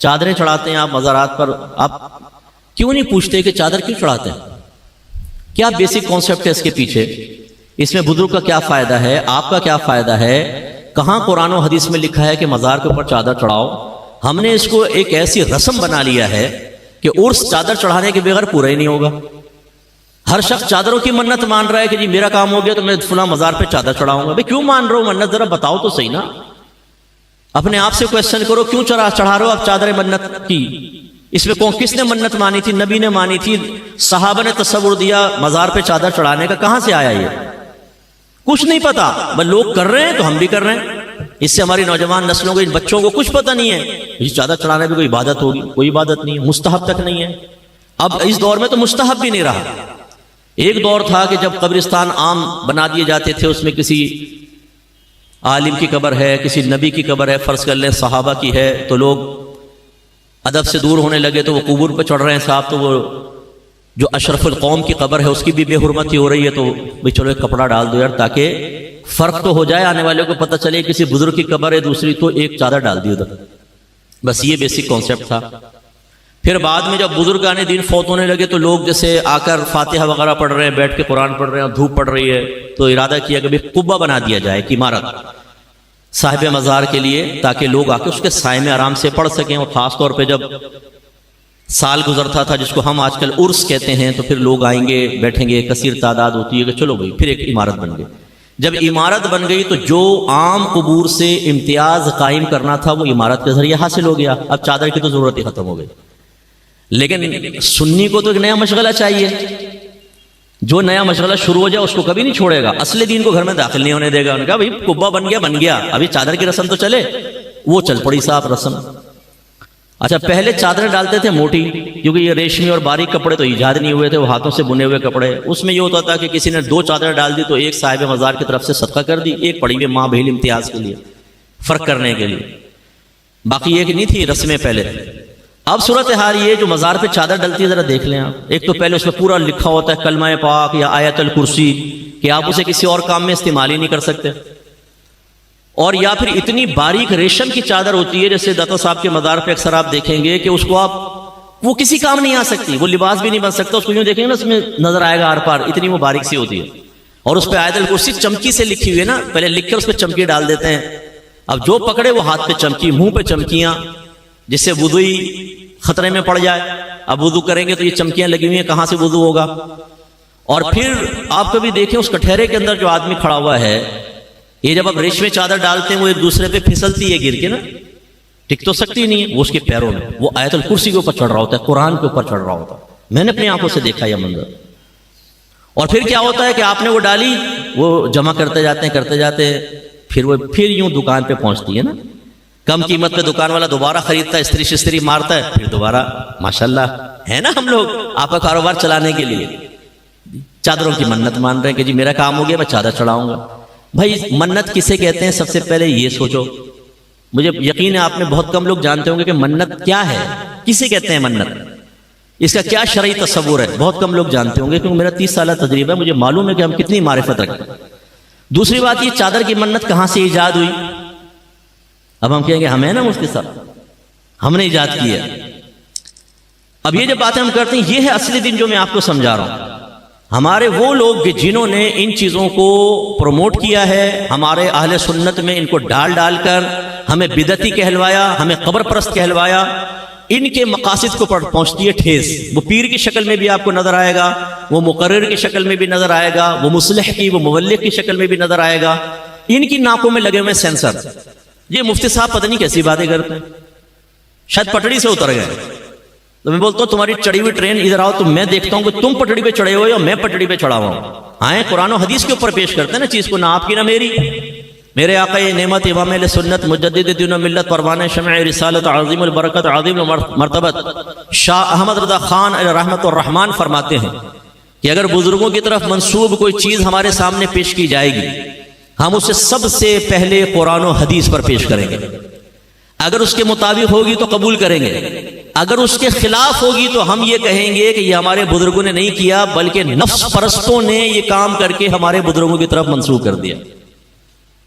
چادریں چڑھاتے ہیں آپ مزارات پر، آپ کیوں نہیں پوچھتے کہ چادر کیوں چڑھاتے ہیں؟ کیا بیسک کانسیپٹ ہے اس کے پیچھے؟ اس میں بزرگ کا کیا فائدہ ہے، آپ کا کیا فائدہ ہے؟ کہاں قرآن و حدیث میں لکھا ہے کہ مزار کے اوپر چادر چڑھاؤ؟ ہم نے اس کو ایک ایسی رسم بنا لیا ہے کہ عرس چادر چڑھانے کے بغیر پورا ہی نہیں ہوگا۔ ہر شخص چادروں کی منت مان رہا ہے کہ جی میرا کام ہو گیا تو میں فلاں مزار پہ چادر چڑھاؤں گا۔ بھئی کیوں مان رہے ہو منت؟ ذرا بتاؤ تو صحیح نا، اپنے آپ سے کویسچن کرو، کیوں چڑھا رہے ہو آپ چادر منت کی؟ اس میں کس نے منت مانی تھی؟ نبی نے مانی تھی، صحابہ نے تصور دیا مزار پہ چادر چڑھانے کا، کہاں سے آیا یہ؟ کچھ نہیں پتا، بس لوگ کر رہے ہیں تو ہم بھی کر رہے ہیں۔ اس سے ہماری نوجوان نسلوں کو، ان بچوں کو کچھ پتہ نہیں ہے یہ چادر چڑھانے بھی کوئی عبادت ہوگی، کوئی عبادت نہیں ہے، مستحب تک نہیں ہے۔ اب اس دور میں تو مستحب بھی نہیں رہا۔ ایک دور تھا کہ جب قبرستان عام بنا دیے جاتے تھے، اس میں کسی عالم کی قبر ہے، کسی نبی کی قبر ہے، فرض کر لیں صحابہ کی ہے، تو لوگ ادب سے دور ہونے لگے، تو وہ قبور پہ چڑھ رہے ہیں صاحب، تو وہ جو اشرف القوم کی قبر ہے اس کی بھی بے حرمتی ہو رہی ہے، تو بھئی چلو ایک کپڑا ڈال دو یار، تاکہ فرق تو ہو جائے، آنے والے کو پتہ چلے کسی بزرگ کی قبر ہے دوسری، تو ایک چادر ڈال دی ادھر۔ بس یہ بیسک کانسیپٹ تھا۔ پھر بعد میں جب بزرگان دین فوت ہونے لگے تو لوگ جیسے آ کر فاتحہ وغیرہ پڑھ رہے ہیں، بیٹھ کے قرآن پڑھ رہے ہیں، دھوپ پڑ رہی ہے، تو ارادہ کیا کہ قبہ بنا دیا جائے، ایک عمارت صاحب مزار کے لیے، تاکہ لوگ آ کے اس کے سائے میں آرام سے پڑھ سکیں۔ اور خاص طور پہ جب سال گزرتا تھا جس کو ہم آج کل عرس کہتے ہیں، تو پھر لوگ آئیں گے، بیٹھیں گے، کثیر تعداد ہوتی ہے کہ چلو بھائی، پھر ایک عمارت بن گئی۔ جب عمارت بن گئی تو جو عام قبور سے امتیاز قائم کرنا تھا وہ عمارت کے ذریعے حاصل ہو گیا، اب چادر کی تو ضرورت ہی ختم ہو گئی۔ لیکن سنی کو تو ایک نیا مشغلہ چاہیے، جو نیا مشغلہ شروع ہو جائے اس کو کبھی نہیں چھوڑے گا، اصل دین کو گھر میں داخل نہیں ہونے دے گا۔ انہوں نے کہا بھائی قبہ بن گیا، ابھی چادر کی رسم تو چلے، وہ چل پڑی صاحب رسم۔ اچھا پہلے چادریں ڈالتے تھے موٹی، کیونکہ یہ ریشمی اور باریک کپڑے تو ایجاد نہیں ہوئے تھے، وہ ہاتھوں سے بنے ہوئے کپڑے، اس میں یہ ہوتا تھا کہ کسی نے 2 چادر ڈال دی تو ایک صاحب مزار کی طرف سے صدقہ کر دی، ایک پڑی ہوئی ماں بہن امتیاز کے لیے، فرق کرنے کے لیے، باقی ایک نہیں تھی رسمیں پہلے۔ اب صورتحال یہ جو مزار پہ چادر ڈلتی ہے ذرا دیکھ لیں آپ، ایک تو پہلے اس میں پورا لکھا ہوتا ہے کلمہ پاک یا آیت الکرسی، کہ آپ اسے کسی اور کام میں استعمال ہی نہیں کر سکتے، اور یا پھر اتنی باریک ریشم کی چادر ہوتی ہے، جیسے داتا صاحب کے مزار پہ اکثر آپ دیکھیں گے کہ اس کو آپ، وہ کسی کام نہیں آ سکتی، وہ لباس بھی نہیں بن سکتا، اس کو یوں دیکھیں گے نا اس میں نظر آئے گا آر پار، اتنی وہ باریک سی ہوتی ہے، اور اس پہ آیت الکرسی چمکی سے لکھی ہوئی ہے نا، پہلے لکھ کر اس پہ چمکی ڈال دیتے ہیں، اب جو پکڑے وہ ہاتھ پہ چمکی، منہ پہ چمکیاں، جس سے وضو ہی خطرے میں پڑ جائے۔ اب وضو کریں گے تو یہ چمکیاں لگی ہوئی ہیں، کہاں سے وضو ہوگا؟ اور پھر آپ کبھی دیکھیں اس کٹہرے کے اندر جو آدمی کھڑا ہوا ہے، یہ جب آپ ریشمی چادر ڈالتے ہیں وہ ایک دوسرے پہ پھسلتی ہے گر کے نا، ٹک تو سکتی نہیں ہے، وہ اس کے پیروں میں، وہ آیت الکرسی کے اوپر چڑھ رہا ہوتا ہے، قرآن کے اوپر چڑھ رہا ہوتا ہے، میں نے اپنی آنکھوں سے دیکھا یہ منظر۔ اور پھر کیا ہوتا ہے کہ آپ نے وہ ڈالی، وہ جمع کرتے جاتے ہیں، پھر یوں دکان پہ پہنچتی ہے نا، کم قیمت پہ دکان والا دوبارہ خریدتا ہے، استری شستری مارتا ہے، پھر دوبارہ، ماشاءاللہ ہے نا ہم لوگ آپ کا کاروبار چلانے کے لیے چادروں کی منت مان رہے ہیں کہ جی میرا کام ہو گیا میں چادر چڑھاؤں گا۔ بھائی منت کسے کہتے ہیں؟ سب سے پہلے یہ سوچو، مجھے یقین ہے آپ میں بہت کم لوگ جانتے ہوں گے کہ منت کیا ہے، کسے کہتے ہیں منت، اس کا کیا شرعی تصور ہے، بہت کم لوگ جانتے ہوں گے، کیونکہ میرا 30 سالہ تجربہ ہے، مجھے معلوم ہے کہ ہم کتنی معرفت رکھتے ہیں۔ دوسری بات یہ چادر کی منت کہاں سے ایجاد ہوئی؟ اب ہم کہیں گے ہمیں نا مفتی صاحب ہم نے ایجاد کیا۔ اب یہ جب باتیں ہم کرتے ہیں یہ ہے اصلی دین جو میں آپ کو سمجھا رہا ہوں۔ ہمارے وہ لوگ جنہوں نے ان چیزوں کو پروموٹ کیا ہے، ہمارے اہل سنت میں ان کو ڈال کر ہمیں بدعتی کہلوایا، ہمیں قبر پرست کہلوایا، ان کے مقاصد کو پہنچتی ہے ٹھیس۔ وہ پیر کی شکل میں بھی آپ کو نظر آئے گا، وہ مقرر کی شکل میں بھی نظر آئے گا، وہ مصلح کی، وہ مبلغ کی شکل میں بھی نظر آئے گا، ان کی ناکوں میں لگے ہوئے سینسر۔ یہ مفتی صاحب پتہ نہیں کیسی باتیں کرتے ہیں، شاید پٹڑی سے اتر گئے۔ تو میں بولتا ہوں تمہاری چڑھی ہوئی ٹرین ادھر آؤ تو میں دیکھتا ہوں کہ تم پٹڑی پہ چڑھے ہوئے ہو میں پٹڑی پہ چڑھا ہوا ہوں۔ آئیں قرآن و حدیث کے اوپر پیش کرتے ہیں نا چیز کو، نہ آپ کی نہ میری۔ میرے آقا نعمت امام اہل سنت مجدد دین و ملت پروانہ شمع رسالت عظیم البرکت عظیم مرتبت شاہ احمد رضا خان رحمت الرحمان فرماتے ہیں کہ اگر بزرگوں کی طرف منسوب کوئی چیز ہمارے سامنے پیش کی جائے گی، ہم اسے سب سے پہلے قرآن و حدیث پر پیش کریں گے۔ اگر اس کے مطابق ہوگی تو قبول کریں گے، اگر اس کے خلاف ہوگی تو ہم یہ کہیں گے کہ یہ ہمارے بزرگوں نے نہیں کیا بلکہ نفس پرستوں نے یہ کام کر کے ہمارے بزرگوں کی طرف منسوخ کر دیا۔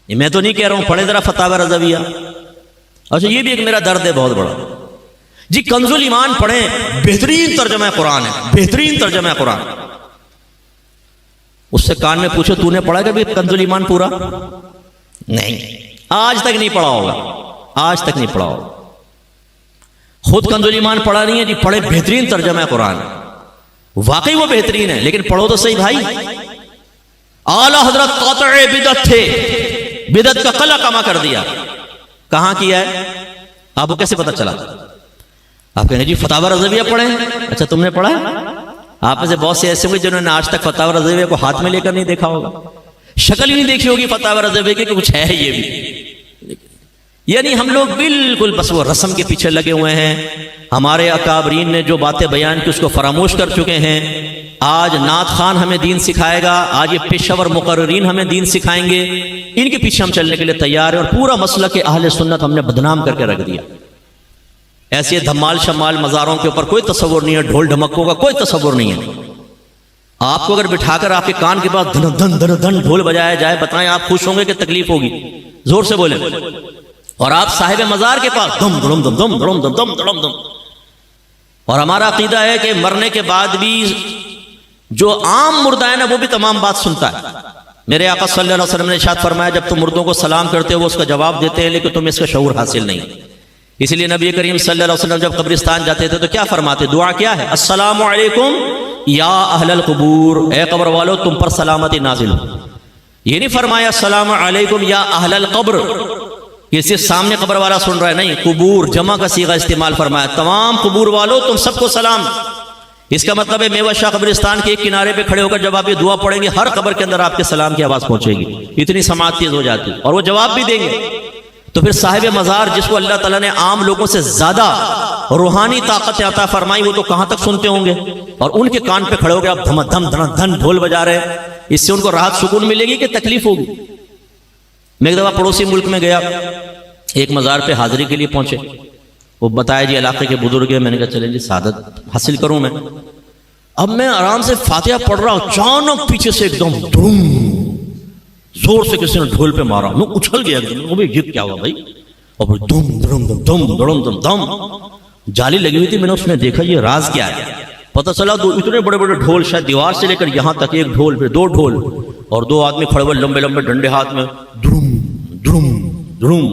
یہ میں تو نہیں کہہ رہا ہوں، پڑھیں ذرا فتاوی رضویہ۔ اچھا یہ بھی ایک میرا درد ہے بہت بڑا جی کنزُل ایمان پڑھیں، بہترین ترجمہ قرآن ہے، بہترین ترجمہ قرآن. اس سے کان میں پوچھو تو نے پڑھا کبھی کنزُل ایمان پورا؟ نہیں، آج تک نہیں پڑھا ہوگا، آج تک نہیں پڑھا ہوگا. خود کنزُل ایمان پڑھا نہیں ہے جی، پڑھے بہترین ترجمہ قرآن. واقعی وہ بہترین ہے، لیکن پڑھو تو صحیح بھائی. اعلی حضرت قاطع بدعت تھے، بدعت کا قلع کما کر دیا. کہاں کیا ہے؟ آپ کو کیسے پتہ چلا؟ آپ کہیں جی فتاوی رضویہ پڑھیں. اچھا تم نے پڑھا ہے؟ آپ میں سے بہت سے ایسے ہوئے جنہوں نے آج تک فتاوی رضویہ کو ہاتھ میں لے کر نہیں دیکھا ہوگا، شکل ہی نہیں دیکھی ہوگی فتاوی رضویہ کی کہ کچھ ہے یہ بھی. یعنی ہم لوگ بالکل بس وہ رسم کے پیچھے لگے ہوئے ہیں. ہمارے اکابرین نے جو باتیں بیان کی اس کو فراموش کر چکے ہیں. آج نعت خان ہمیں دین سکھائے گا، آج یہ پیشور مقررین ہمیں دین سکھائیں گے. ان کے پیچھے ہم چلنے کے لیے تیار ہیں، اور پورا مسئلہ کہ اہل سنت ہم نے بدنام کر کے رکھ دیا. ایسے دھمال شمال مزاروں کے اوپر کوئی تصور نہیں ہے، ڈھول ڈھمکوں کا کوئی تصور نہیں ہے. آپ کو اگر بٹھا کر آپ کے کان کے پاس دھن دھن دھن دھن ڈھول بجایا جائے، بتائیں آپ خوش ہوں گے کہ تکلیف ہوگی؟ زور سے بولیں. اور آپ صاحب مزار کے پاس دم دھڑم دم دم دھڑم دم دم دھڑم دم. اور ہمارا عقیدہ ہے کہ مرنے کے بعد بھی جو عام مردہ ہے نا وہ بھی تمام بات سنتا ہے. میرے آقا صلی اللہ علیہ وسلم نے ارشاد فرمایا جب تم مردوں کو سلام کرتے ہو وہ اس کا جواب دیتے ہیں، لیکن تمہیں اس کا شعور حاصل نہیں. اس لیے نبی کریم صلی اللہ علیہ وسلم جب قبرستان جاتے تھے تو کیا فرماتے؟ دعا کیا ہے؟ السلام علیکم یا اہل القبور، اے قبر والو تم پر سلامتی نازل ہو. یہ نہیں فرمایا السلام علیکم یا اہل القبر، یہ صرف سامنے قبر والا سن رہا ہے، نہیں، قبور جمع کا صیغہ استعمال فرمایا، تمام قبور والو تم سب کو سلام. اس کا مطلب ہے میوہ شاہ قبرستان کے ایک کنارے پہ کھڑے ہو کر جب آپ یہ دعا پڑھیں گے ہر قبر کے اندر آپ کے سلام کی آواز پہنچے گی. اتنی سماعت تیز ہو جاتی، اور وہ جواب بھی دیں گے. تو پھر صاحب مزار جس کو اللہ تعالیٰ نے عام لوگوں سے زیادہ روحانی طاقت عطا فرمائی، وہ تو کہاں تک سنتے ہوں گے. اور ان کے کان پہ کھڑے ہو گئے آپ دھم دھم دھن دھن ڈھول بجا رہے ہیں. اس سے ان کو راحت سکون ملے گی کہ تکلیف ہوگی؟ میں ایک دفعہ پڑوسی ملک میں گیا، ایک مزار پہ حاضری کے لیے پہنچے. وہ بتایا جی علاقے کے بزرگ ہیں. میں نے کہا چلیں جی سعادت حاصل کروں میں. اب میں آرام سے فاتحہ پڑھ رہا ہوں، اچانک پیچھے سے ایک دم دھوم زور سے کسی نے ڈھول پہ مارا. میں اچھل گیا ایک دم، یہ کیا ہوا بھائی؟ اور پھر دم دھڑم دم دم دھڑم دم دم جالی لگی ہوئی تھی. میں نے اس میں دیکھا یہ راز کیا ہے. پتہ چلا دو اتنے بڑے بڑے ڈھول، شاید دیوار سے لے کر یہاں تک ایک ڈھول، پھر دو ڈھول، اور دو آدمی کھڑے ہوئے لمبے لمبے ڈنڈے ہاتھ میں، دھڑم دھڑم دھڑم.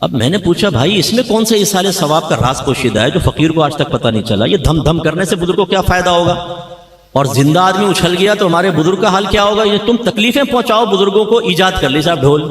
اب میں نے پوچھا بھائی اس میں کون سے اصالے ثواب کا راز پوشیدہ ہے جو فقیر کو آج تک پتہ نہیں چلا؟ یہ دھم دھم کرنے سے بزرگ کو کیا فائدہ ہوگا؟ اور زندہ آدمی اچھل گیا تو ہمارے بزرگ کا حال کیا ہوگا؟ یہ تم تکلیفیں پہنچاؤ بزرگوں کو، ایجاد کر لی صاحب ڈھول.